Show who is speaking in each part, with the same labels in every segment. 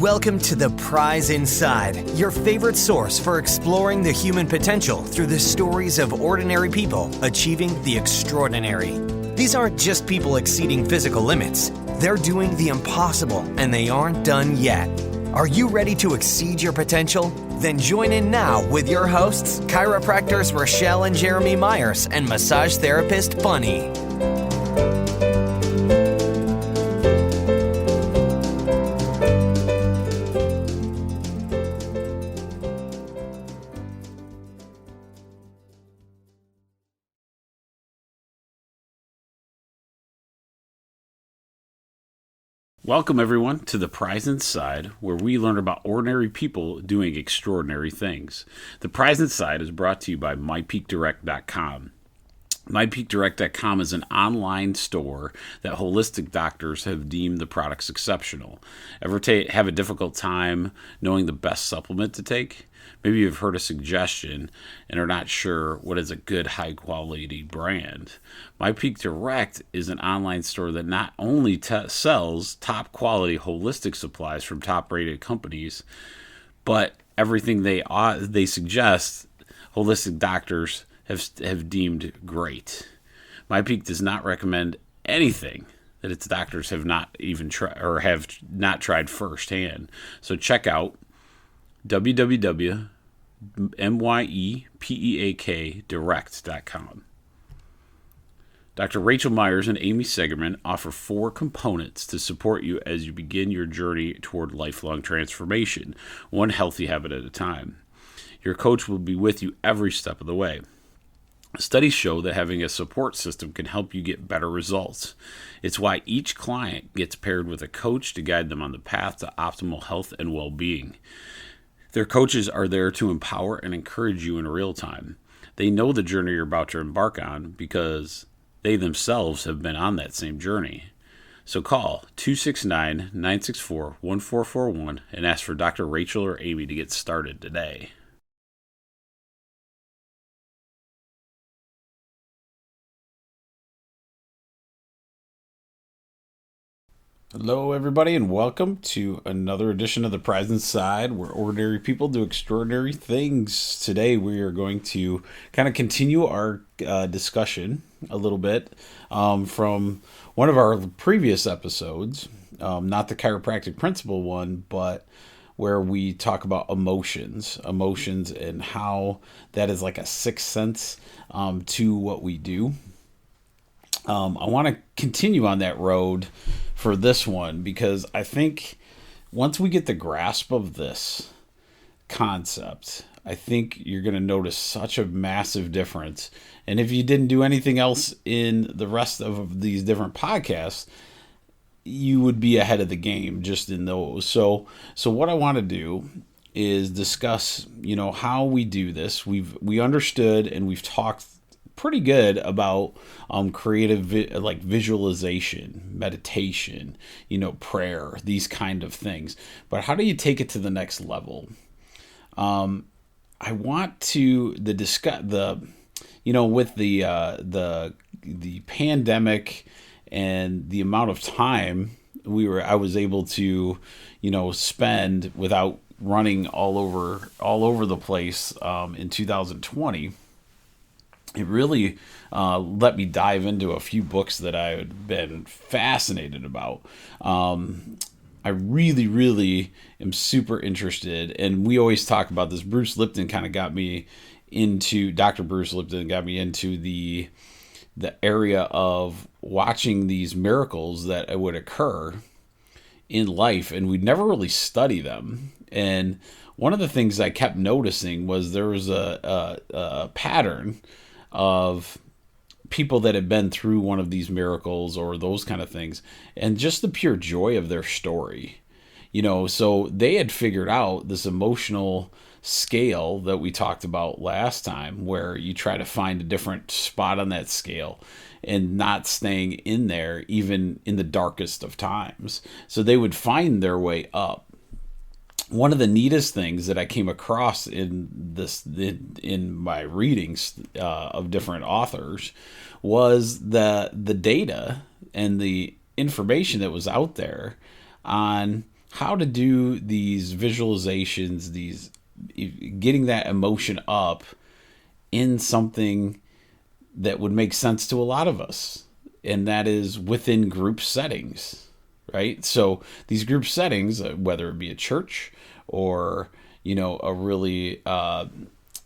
Speaker 1: Welcome to The Prize Inside, your favorite source for exploring the human potential through the stories of ordinary people achieving the extraordinary. These aren't just people exceeding physical limits. They're doing the impossible, and they aren't done yet. Are you ready to exceed your potential? Then join in now with your hosts, chiropractors Rochelle and Jeremy Myers and massage therapist Bunny.
Speaker 2: Welcome, everyone, to The Prize Inside, where we learn about ordinary people doing extraordinary things. The Prize Inside is brought to you by MyPeakDirect.com. MyPeakDirect.com is an online store that holistic doctors have deemed the products exceptional. Ever have a difficult time knowing the best supplement to take? Maybe you've heard a suggestion and are not sure what is a good high-quality brand. MyPeak Direct is an online store that not only sells top-quality holistic supplies from top-rated companies, but everything they suggest, holistic doctors have deemed great. MyPeak does not recommend anything that its doctors have not even tried or have not tried firsthand. So check out www.mypeakdirect.com. Dr. Rachel Myers and Amy Segerman offer 4 components to support you as you begin your journey toward lifelong transformation, one healthy habit at a time. Your coach will be with you every step of the way. Studies show that having a support system can help you get better results. It's why each client gets paired with a coach to guide them on the path to optimal health and well-being. Their coaches are there to empower and encourage you in real time. They know the journey you're about to embark on because they themselves have been on that same journey. So call 269-964-1441 and ask for Dr. Rachel or Amy to get started today. Hello, everybody, and welcome to another edition of The Prize Inside, where ordinary people do extraordinary things. Today, we are going to kind of continue our discussion a little bit from one of our previous episodes, not the chiropractic principle one, but where we talk about emotions and how that is like a sixth sense to what we do. I want to continue on that road for this one because I think once we get the grasp of this concept, I think you're going to notice such a massive difference. And if you didn't do anything else in the rest of these different podcasts, you would be ahead of the game just in those. So what I want to do is discuss, how we do this. We understood and we've talked pretty good about creative visualization, meditation, prayer, these kind of things. But how do you take it to the next level? I want to discuss with the pandemic and the amount of time I was able to spend without running all over the place in 2020. It really let me dive into a few books that I had been fascinated about. I really, really am super interested, and we always talk about this. Dr. Bruce Lipton got me into the area of watching these miracles that would occur in life, and we'd never really study them. And one of the things I kept noticing was there was a pattern of people that had been through one of these miracles or those kind of things, and just the pure joy of their story. So they had figured out this emotional scale that we talked about last time, where you try to find a different spot on that scale and not staying in there even in the darkest of times. So they would find their way up. One of the neatest things that I came across in my readings of different authors was the data and the information that was out there on how to do these visualizations, these getting that emotion up in something that would make sense to a lot of us, and that is within group settings, right? So these group settings, whether it be a church or a really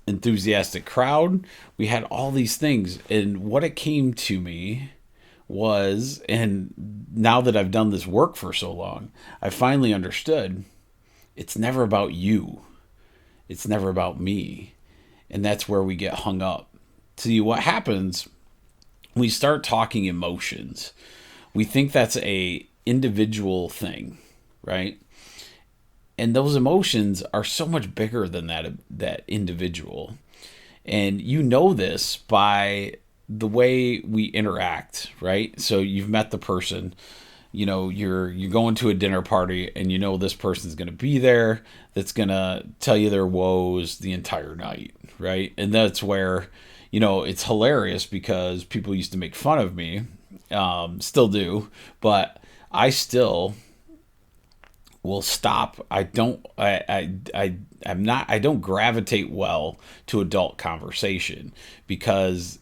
Speaker 2: enthusiastic crowd, we had all these things, and what it came to me was, and now that I've done this work for so long, I finally understood it's never about you. It's never about me. And that's where we get hung up. See, what happens, we start talking emotions. We think that's a individual thing, right? And those emotions are so much bigger than that individual. And you know this by the way we interact, right? So you've met the person, you're going to a dinner party, and this person's going to be there, that's going to tell you their woes the entire night, right? And that's where, it's hilarious, because people used to make fun of me, still do, but I still will stop. I don't gravitate well to adult conversation, because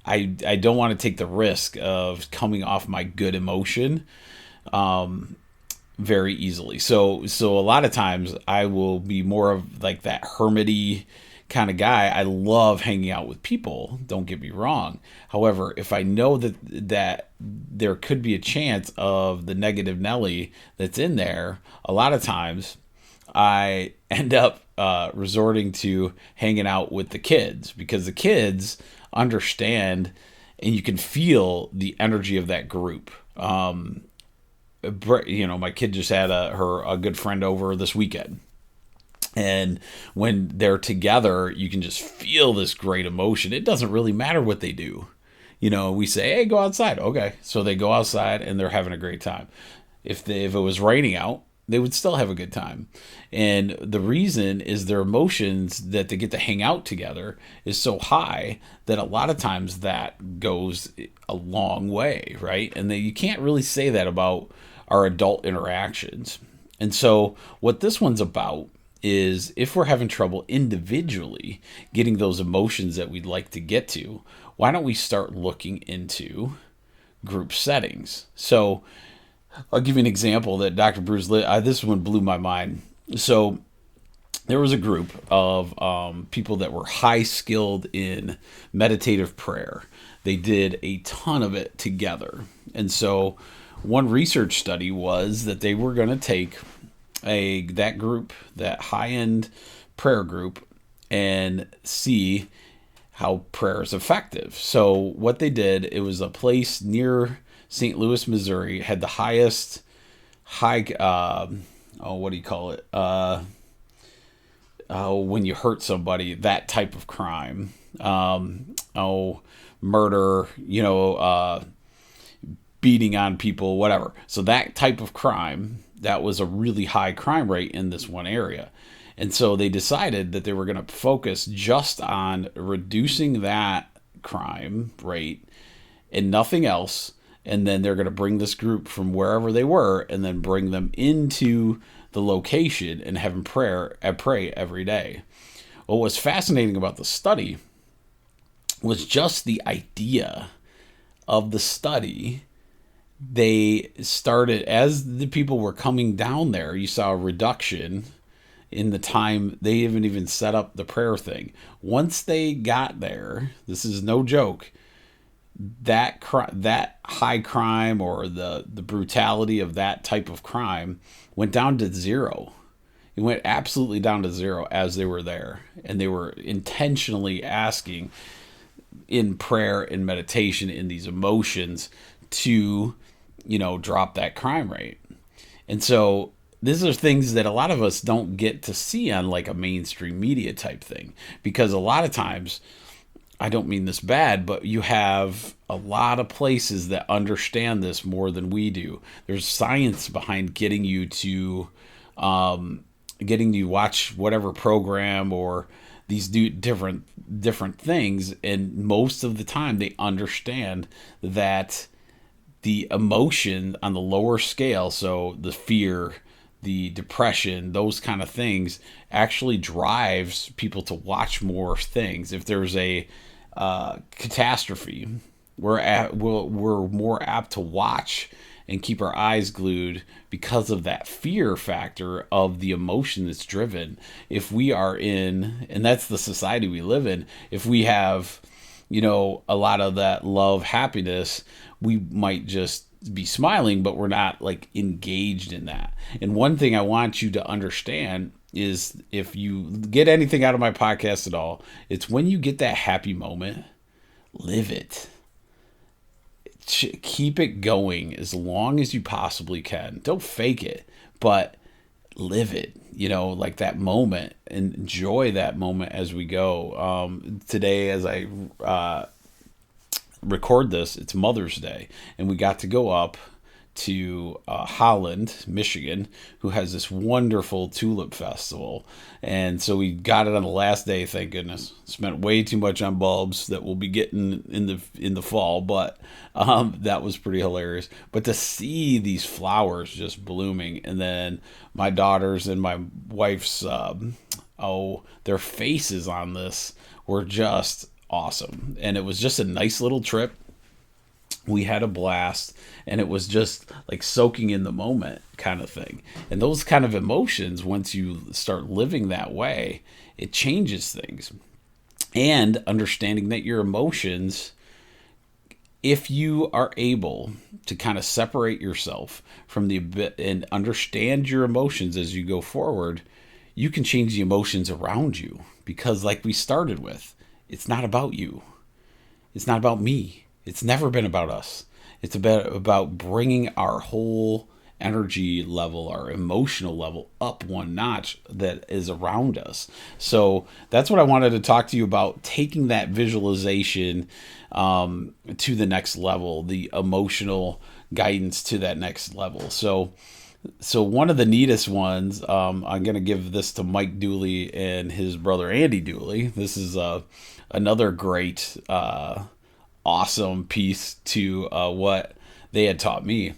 Speaker 2: I don't want to take the risk of coming off my good emotion very easily. So a lot of times I will be more of like that hermity kind of guy. I love hanging out with people, don't get me wrong. However, if I know that there could be a chance of the negative Nelly that's in there, a lot of times I end up resorting to hanging out with the kids, because the kids understand, and you can feel the energy of that group. My kid just had a good friend over this weekend, and when they're together, you can just feel this great emotion. It doesn't really matter what they do. We say, hey, go outside. Okay, so they go outside and they're having a great time. If it was raining out, they would still have a good time. And the reason is their emotions that they get to hang out together is so high that a lot of times that goes a long way, right? And you can't really say that about our adult interactions. And so what this one's about is, if we're having trouble individually getting those emotions that we'd like to get to, why don't we start looking into group settings? So I'll give you an example that Dr. Bruce this one blew my mind. So there was a group of people that were high skilled in meditative prayer. They did a ton of it together. And so one research study was that they were going to take that group, that high-end prayer group, and see how prayer is effective. So what they did, it was a place near St. Louis, Missouri, had the highest what do you call it? When you hurt somebody, that type of crime. Murder, beating on people, whatever. So that type of crime, that was a really high crime rate in this one area. And so they decided that they were going to focus just on reducing that crime rate and nothing else. And then they're going to bring this group from wherever they were and then bring them into the location and have them pray every day. What was fascinating about the study was just the idea of the study. They started, as the people were coming down there, you saw a reduction in the time they haven't even set up the prayer thing. Once they got there, this is no joke, that high crime or the brutality of that type of crime went down to zero. It went absolutely down to zero as they were there. And they were intentionally asking in prayer and meditation, in these emotions, to, drop that crime rate. And so these are things that a lot of us don't get to see on like a mainstream media type thing, because a lot of times, I don't mean this bad, but you have a lot of places that understand this more than we do. There's science behind getting you to watch whatever program or these different things, and most of the time they understand that the emotion on the lower scale, so the fear, the depression, those kind of things actually drives people to watch more things. If there's a catastrophe, we're more apt to watch and keep our eyes glued because of that fear factor of the emotion that's driven. If we are in, and that's the society we live in, if we have, a lot of that love, happiness, we might just be smiling, but we're not like engaged in that. And one thing I want you to understand is, if you get anything out of my podcast at all, it's when you get that happy moment, live it. Keep it going as long as you possibly can. Don't fake it, but live it, like that moment, and enjoy that moment as we go. Today, as I record this, it's Mother's Day, and we got to go up to Holland, Michigan, who has this wonderful tulip festival. And so we got it on the last day, thank goodness. Spent way too much on bulbs that we'll be getting in the fall, but that was pretty hilarious. But to see these flowers just blooming, and then my daughters and my wife's their faces on this were just awesome. And it was just a nice little trip. We had a blast, and it was just like soaking in the moment kind of thing. And those kind of emotions, once you start living that way, it changes things. And understanding that your emotions, if you are able to kind of separate yourself from the bit and understand your emotions as you go forward, you can change the emotions around you. Because like we started with, it's not about you. It's not about me. It's never been about us. It's about bringing our whole energy level, our emotional level up one notch that is around us. So that's what I wanted to talk to you about, taking that visualization to the next level, the emotional guidance to that next level. So one of the neatest ones, I'm going to give this to Mike Dooley and his brother Andy Dooley. This is another great awesome piece to what they had taught me.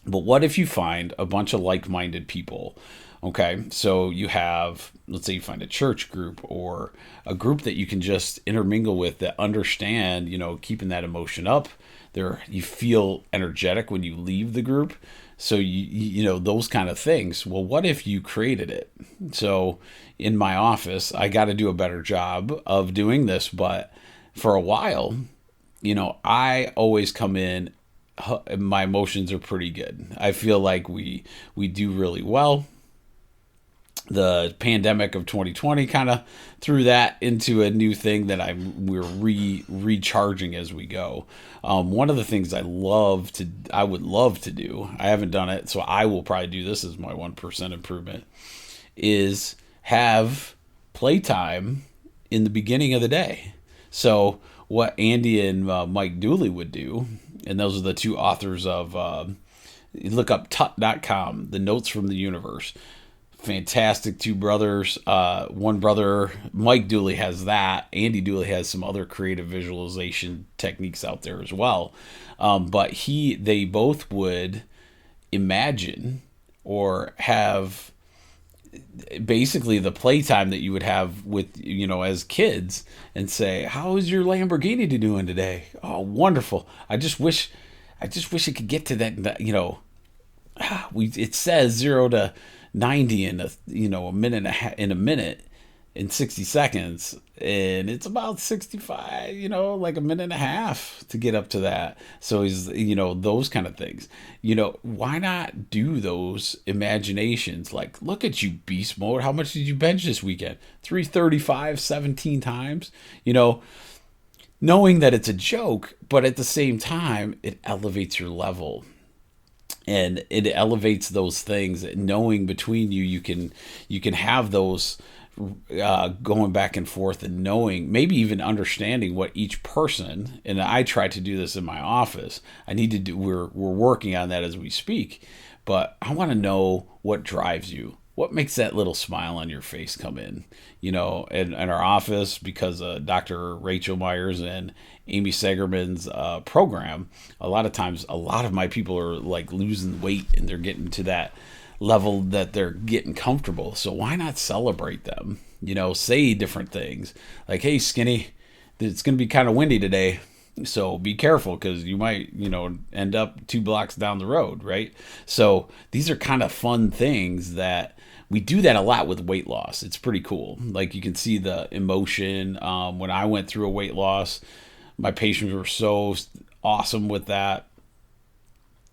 Speaker 2: But what if you find a bunch of like-minded people? Okay, so you have, let's say you find a church group or a group that you can just intermingle with that understand, keeping that emotion up. You feel energetic when you leave the group. So you those kind of things. Well, what if you created it? So in my office, I got to do a better job of doing this, but for a while, I always come in, my emotions are pretty good. I feel like we do really well. The pandemic of 2020 kind of threw that into a new thing that we're recharging as we go. One of the things I would love to do, I haven't done it, so I will probably do this as my 1% improvement, is have playtime in the beginning of the day. So what Andy and Mike Dooley would do, and those are the two authors of, look up tut.com, The Notes from the Universe. Fantastic two brothers. One brother, Mike Dooley, has that. Andy Dooley has some other creative visualization techniques out there as well. But they both would imagine or have basically the playtime that you would have with, as kids, and say, how is your Lamborghini doing today? Oh, wonderful. I just wish it could get to that, it says 0 to 90 in a minute in 60 seconds, and it's about 65, like a minute and a half to get up to that. So he's, those kind of things, why not do those imaginations? Like, look at you, beast mode. How much did you bench this weekend? 335, 17 times, knowing that it's a joke, but at the same time, it elevates your level. And it elevates those things, knowing between you can have those going back and forth, and knowing, maybe even understanding what each person, and I try to do this in my office. We're working on that as we speak, but I want to know what drives you. What makes that little smile on your face come in? In our office, because Dr. Rachel Myers and Amy Segerman's program, a lot of times, a lot of my people are like losing weight, and they're getting to that level that they're getting comfortable. So why not celebrate them? Say different things like, hey, skinny, it's going to be kind of windy today. So be careful because you might, end up 2 blocks down the road, right? So these are kind of fun things that we do that a lot with weight loss. It's pretty cool. Like you can see the emotion. When I went through a weight loss, my patients were so awesome with that.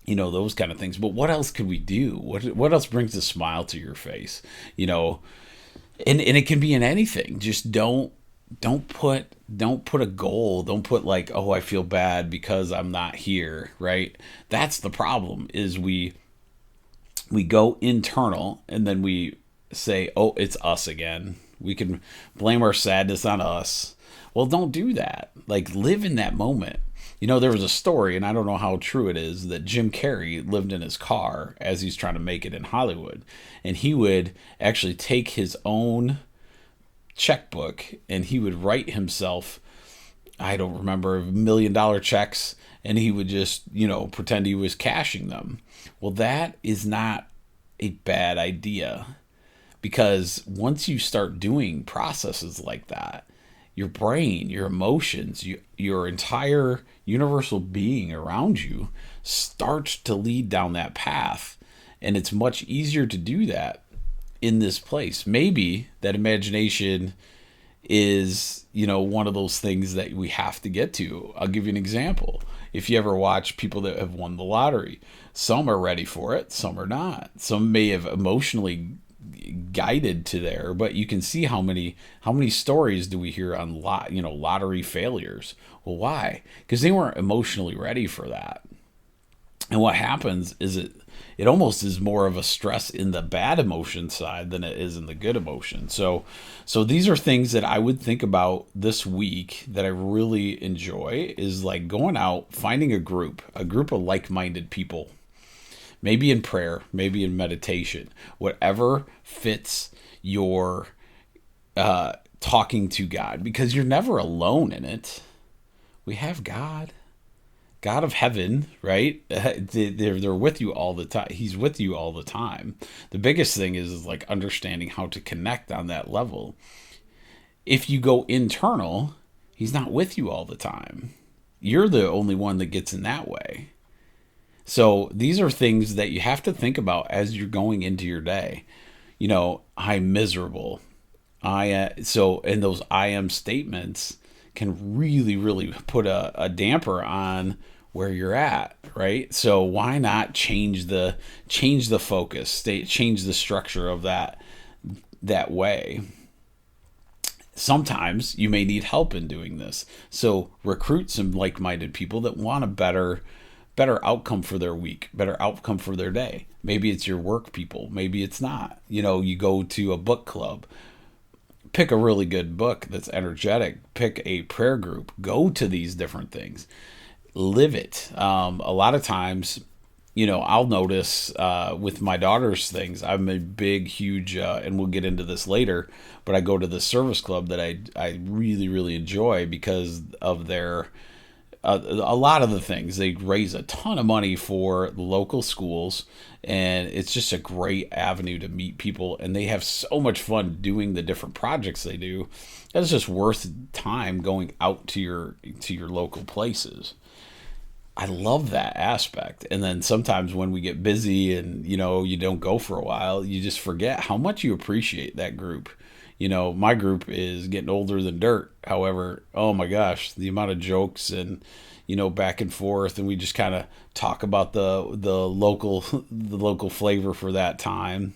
Speaker 2: Those kind of things. But what else could we do? What else brings a smile to your face? And it can be in anything. Just don't put a goal. Don't put like, oh, I feel bad because I'm not here, right? That's the problem is we go internal and then we say, oh, it's us again. We can blame our sadness on us. Well, don't do that. Like live in that moment. There was a story, and I don't know how true it is, that Jim Carrey lived in his car as he's trying to make it in Hollywood. And he would actually take his own checkbook and he would write himself, I don't remember, $1 million checks, and he would just, pretend he was cashing them. Well, that is not a bad idea, because once you start doing processes like that, your brain, your emotions, your entire universal being around you starts to lead down that path. And it's much easier to do that in this place. Maybe that imagination is, one of those things that we have to get to. I'll give you an example. If you ever watch people that have won the lottery, some are ready for it, some are not. Some may have emotionally guided to there, but you can see how many stories do we hear on lottery failures. Well, why? Because they weren't emotionally ready for that. And what happens is it almost is more of a stress in the bad emotion side than it is in the good emotion. So these are things that I would think about this week that I really enjoy, is like going out, finding a group of like-minded people. Maybe in prayer, maybe in meditation, whatever fits your talking to God, because you're never alone in it. We have God of heaven, right? They're with you all the time. He's with you all the time. The biggest thing is like understanding how to connect on that level. If you go internal, he's not with you all the time. You're the only one that gets in that way. So these are things that you have to think about as you're going into your day. I'm miserable. And those I am statements can really, really put a damper on where you're at, right? So why not change the focus, change the structure of that way? Sometimes you may need help in doing this. So recruit some like-minded people that want a better outcome for their week, better outcome for their day. Maybe it's your work people. Maybe it's not. You go to a book club. Pick a really good book that's energetic. Pick a prayer group. Go to these different things. Live it. A lot of times, I'll notice with my daughter's things, I'm a big, huge, and we'll get into this later, but I go to the service club that I really, really enjoy because of their a lot of the things. They raise a ton of money for the local schools, and it's just a great avenue to meet people, and they have so much fun doing the different projects they do. It's just worth time going out to your local places. I love that aspect. And then sometimes when we get busy and you don't go for a while, you just forget how much you appreciate that group. My group is getting older than dirt. However, oh my gosh, the amount of jokes and, back and forth, and we just kind of talk about the local flavor for that time.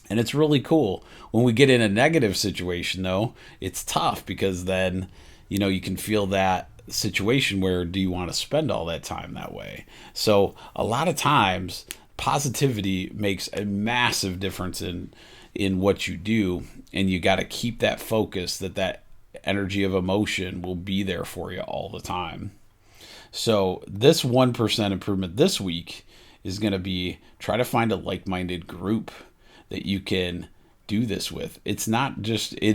Speaker 2: And it's really cool. When we get in a negative situation, though, it's tough because then, you can feel that situation where do you want to spend all that time that way? So a lot of times, positivity makes a massive difference in what you do, and you got to keep that focus, that energy of emotion will be there for you all the time. So this 1% improvement this week is going to be try to find a like-minded group that you can do this with. It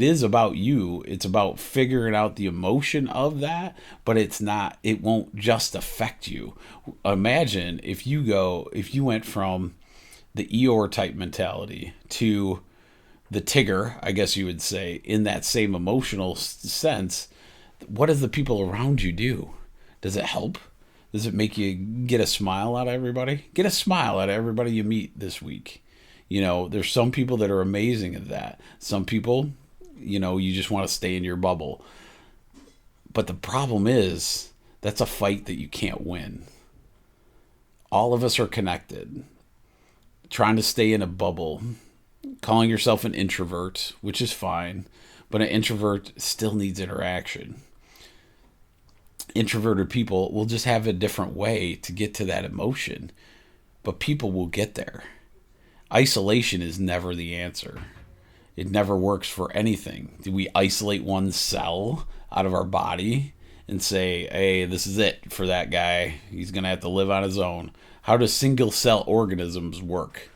Speaker 2: is about you. It's about figuring out the emotion of that, but it won't just affect you. Imagine if you went from the Eeyore type mentality to the Tigger, I guess you would say, in that same emotional sense, what does the people around you do? Does it help? Does it make you get a smile out of everybody? Get a smile out of everybody you meet this week. There's some people that are amazing at that. Some people, you just want to stay in your bubble. But the problem is, that's a fight that you can't win. All of us are connected. Trying to stay in a bubble, calling yourself an introvert, which is fine, but an introvert still needs interaction. Introverted people will just have a different way to get to that emotion, but people will get there. Isolation is never the answer. It never works for anything. Do we isolate one cell out of our body and say, hey, this is it for that guy. He's going to have to live on his own. How do single cell organisms work?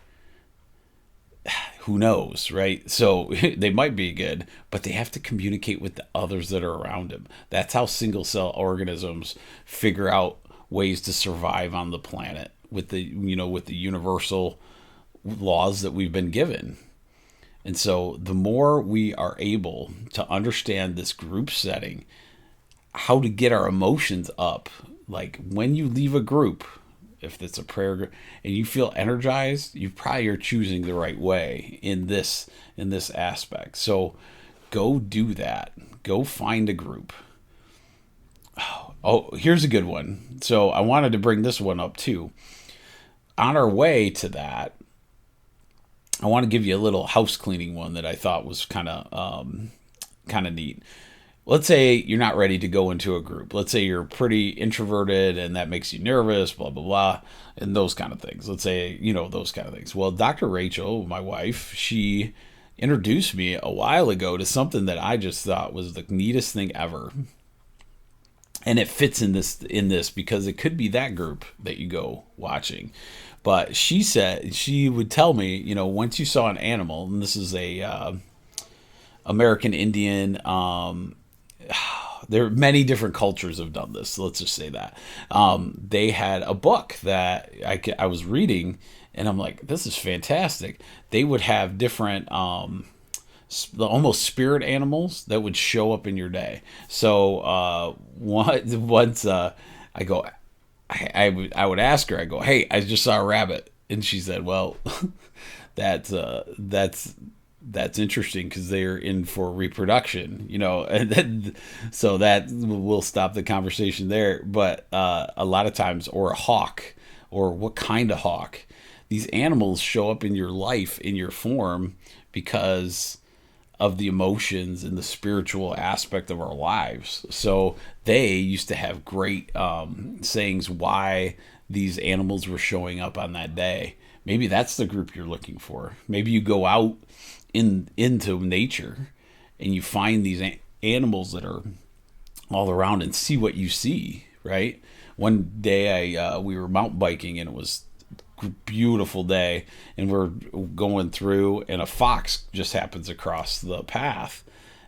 Speaker 2: Who knows, right? So they might be good, but they have to communicate with the others that are around them. That's how single cell organisms figure out ways to survive on the planet with the universal laws that we've been given. And so the more we are able to understand this group setting, how to get our emotions up, like when you leave a group, if it's a prayer group and you feel energized, you probably are choosing the right way in this aspect. So go do that. Go find a group. Oh, here's a good one. So I wanted to bring this one up too. On our way to that, I want to give you a little house cleaning one that I thought was kind of neat. Let's say you're not ready to go into a group. Let's say you're pretty introverted and that makes you nervous, blah, blah, blah, and those kind of things. Let's say, those kind of things. Well, Dr. Rachel, my wife, she introduced me a while ago to something that I just thought was the neatest thing ever. And it fits in this because it could be that group that you go watching. But she said, she would tell me, once you saw an animal, and this is a American Indian, there are many different cultures have done this. So let's just say that. They had a book that I was reading, and I'm like, this is fantastic. They would have different almost spirit animals that would show up in your day. So once I go, I would ask her, I go, hey, I just saw a rabbit. And she said, well, that's interesting because they're in for reproduction, and then, so that will stop the conversation there. But a lot of times, or a hawk, or what kind of hawk, these animals show up in your life, in your form, because of the emotions and the spiritual aspect of our lives. So they used to have great sayings why these animals were showing up on that day. Maybe that's the group you're looking for. Maybe you go out into nature and you find these animals that are all around and see what you see, right? One day we were mountain biking and it was beautiful day, and we're going through, and a fox just happens across the path,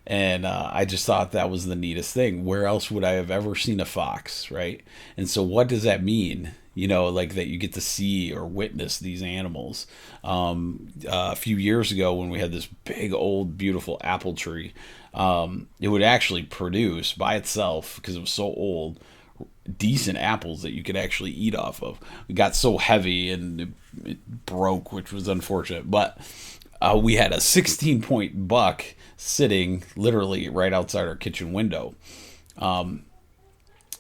Speaker 2: and I just thought that was the neatest thing. Where else would I have ever seen a fox, right? And so what does that mean? Like that you get to see or witness these animals. A few years ago when we had this big old beautiful apple tree, it would actually produce by itself, because it was so old, decent apples that you could actually eat off of. It got so heavy and it broke, which was unfortunate. But we had a 16-point buck sitting literally right outside our kitchen window.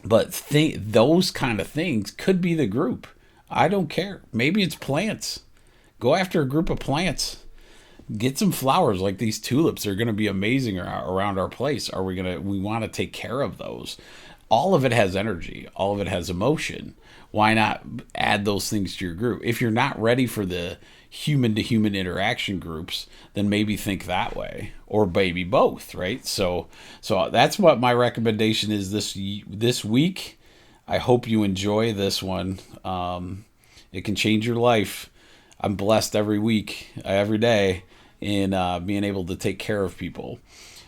Speaker 2: But those kind of things could be the group. I don't care. Maybe it's plants. Go after a group of plants. Get some flowers like these tulips. They're going to be amazing around our place. We want to take care of those. All of it has energy. All of it has emotion. Why not add those things to your group? If you're not ready for the human-to-human interaction groups, then maybe think that way, or maybe both, right? So that's what my recommendation is this week. I hope you enjoy this one. It can change your life. I'm blessed every week, every day, in being able to take care of people.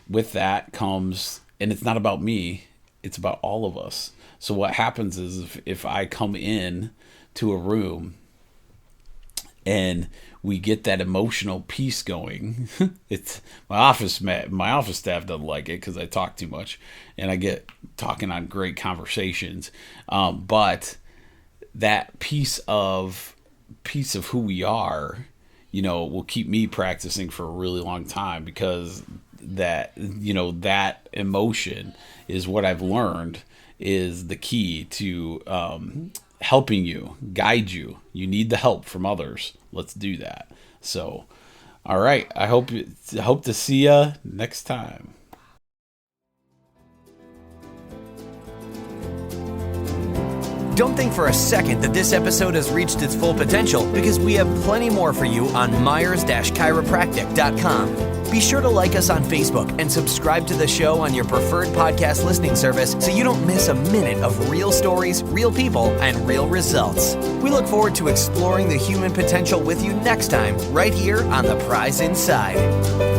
Speaker 2: With that comes, and it's not about me, it's about all of us. So what happens is if I come in to a room, and we get that emotional piece going. It's my office staff doesn't like it because I talk too much, and I get talking on great conversations. But that piece of who we are, will keep me practicing for a really long time, because that emotion is what I've learned is the key to helping you, guide you. You need the help from others. Let's do that. So, all right. I hope to see you next time.
Speaker 1: Don't think for a second that this episode has reached its full potential, because we have plenty more for you on myers-chiropractic.com. Be sure to like us on Facebook and subscribe to the show on your preferred podcast listening service so you don't miss a minute of real stories, real people, and real results. We look forward to exploring the human potential with you next time, right here on The Prize Inside.